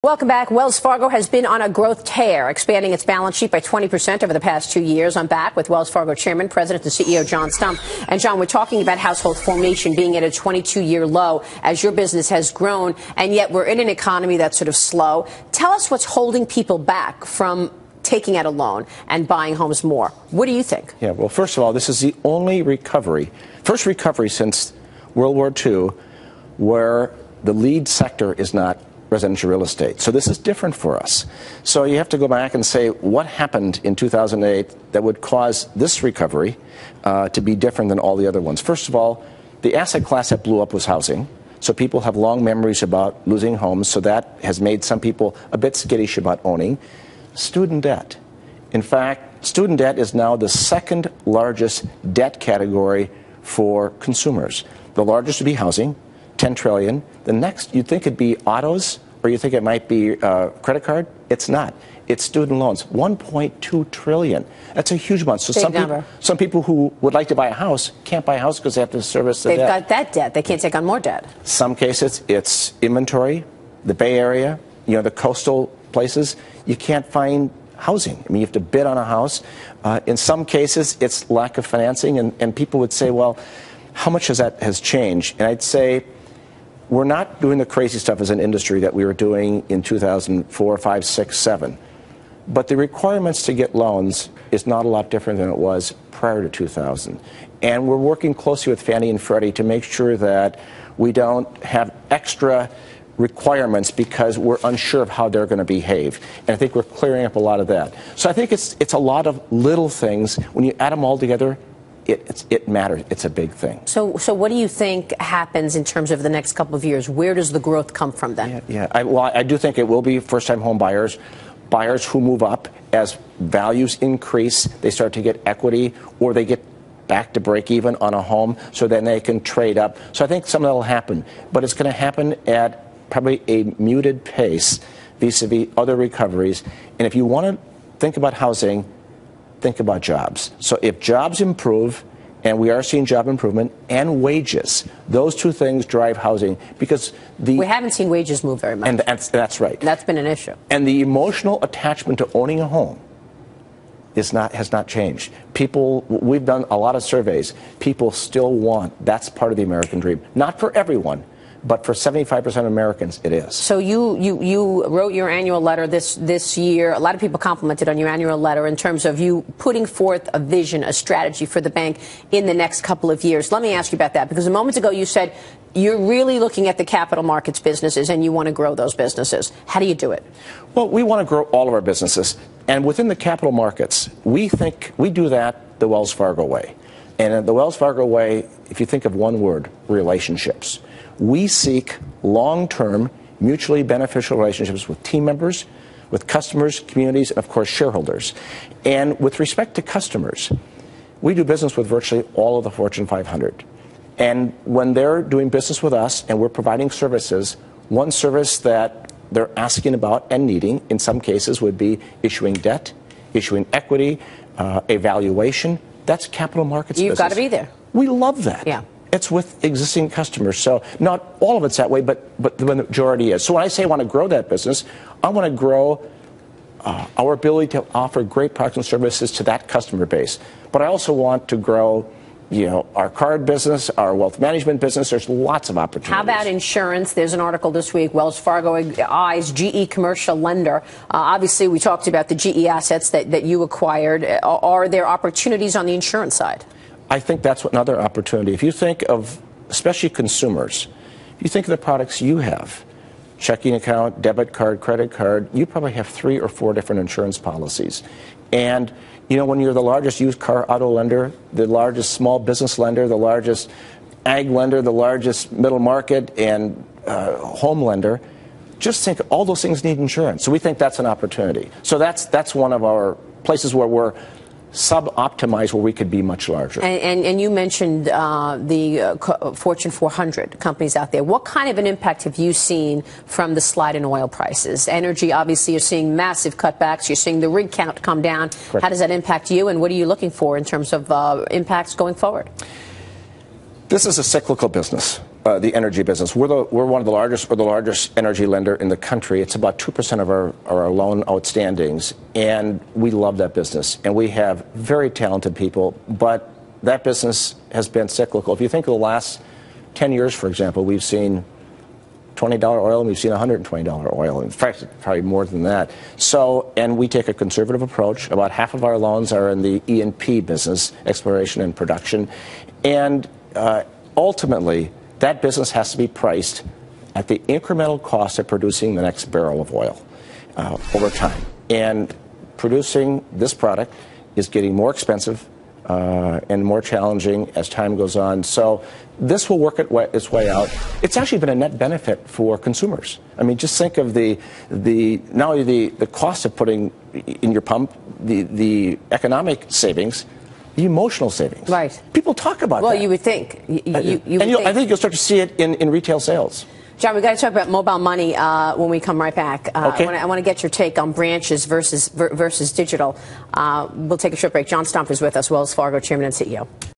Welcome back. Wells Fargo has been on a growth tear, expanding its balance sheet by 20% over the past 2 years. I'm back with Wells Fargo Chairman, President, and CEO John Stumpf. And John, we're talking about household formation being at a 22-year low as your business has grown, and yet we're in an economy that's sort of slow. Tell us what's holding people back from taking out a loan and buying homes more. What do you think? Yeah, well, first of all, this is the only first recovery since World War II, where the lead sector is not residential real estate. So this is different for us. So you have to go back and say what happened in 2008 that would cause this recovery to be different than all the other ones. First of all, the asset class that blew up was housing. So people have long memories about losing homes. So that has made some people a bit skittish about owning. Student debt. In fact, student debt is now the second largest debt category for consumers. The largest would be housing, 10 trillion. The next, you'd think it'd be autos, or you think it might be credit card. It's not. It's student loans, 1.2 trillion. That's a huge amount. So some people who would like to buy a house can't buy a house because they have to service the debt. They've got that debt. They can't take on more debt. Some cases, it's inventory. The Bay Area, the coastal places, you can't find housing. I mean, you have to bid on a house. In some cases, it's lack of financing, and people would say, well, how much has changed? And I'd say, we're not doing the crazy stuff as an industry that we were doing in 2004, 5, 6, 7. But the requirements to get loans is not a lot different than it was prior to 2000. And we're working closely with Fannie and Freddie to make sure that we don't have extra requirements because we're unsure of how they're going to behave. And I think we're clearing up a lot of that. So I think it's a lot of little things. When you add them all together, it matters. It's a big thing. So what do you think happens in terms of the next couple of years? Where does the growth come from then? I do think it will be first-time home buyers who move up as values increase. They start to get equity, or they get back to break even on a home, so then they can trade up. So I think some of that will happen, but it's going to happen at probably a muted pace vis-a-vis other recoveries. And if you want to think about housing, think about jobs. So if jobs improve, and we are seeing job improvement, and wages, those two things drive housing, because we haven't seen wages move very much. And that's right. That's been an issue. And the emotional attachment to owning a home has not changed. We've done a lot of surveys. People still want, that's part of the American dream. Not for everyone, but for 75% of Americans, it is. So you wrote your annual letter this year. A lot of people complimented on your annual letter in terms of you putting forth a vision, a strategy for the bank in the next couple of years. Let me ask you about that, because a moment ago you said you're really looking at the capital markets businesses and you want to grow those businesses. How do you do it? Well, we want to grow all of our businesses. And within the capital markets, we think we do that the Wells Fargo way. And in the Wells Fargo way, if you think of one word, relationships. We seek long-term, mutually beneficial relationships with team members, with customers, communities, and, of course, shareholders. And with respect to customers, we do business with virtually all of the Fortune 500. And when they're doing business with us and we're providing services, one service that they're asking about and needing, in some cases, would be issuing debt, issuing equity, a valuation. That's capital markets business. You've got to be there. We love that. Yeah. It's with existing customers. So not all of it's that way, but the majority is. So when I say I want to grow that business, I want to grow our ability to offer great products and services to that customer base. But I also want to grow our card business, our wealth management business. There's lots of opportunities. How about insurance? There's an article this week, Wells Fargo eyes GE commercial lender. Obviously, we talked about the GE assets that you acquired. Are there opportunities on the insurance side? I think that's another opportunity. If you think of, especially consumers, if you think of the products you have, checking account, debit card, credit card, you probably have 3 or 4 different insurance policies. And, when you're the largest used car auto lender, the largest small business lender, the largest ag lender, the largest middle market and home lender, just think all those things need insurance. So we think that's an opportunity. So that's one of our places where we're sub-optimized, where we could be much larger. And you mentioned the Fortune 400 companies out there. What kind of an impact have you seen from the slide in oil prices? Energy, obviously, you're seeing massive cutbacks. You're seeing the rig count come down. Correct. How does that impact you, and what are you looking for in terms of impacts going forward? This is a cyclical business. the energy business. We're one of the largest, or the largest energy lender in the country. It's about 2% of our loan outstandings, and we love that business. And we have very talented people, but that business has been cyclical. If you think of the last 10 years, for example, we've seen $20 oil and we've seen $120 oil. In fact, probably more than that. So, and we take a conservative approach. About half of our loans are in the E&P business, exploration and production. And ultimately, that business has to be priced at the incremental cost of producing the next barrel of oil over time. And producing this product is getting more expensive and more challenging as time goes on. So this will work its way out. It's actually been a net benefit for consumers. I mean, just think of not only the cost of putting in your pump, the economic savings, the emotional savings. Right. People talk about that. Well, you would think. I think you'll start to see it in retail sales. John, we've got to talk about mobile money when we come right back. Okay. I want to get your take on branches versus digital. We'll take a short break. John Stumpf is with us, Wells Fargo Chairman and CEO.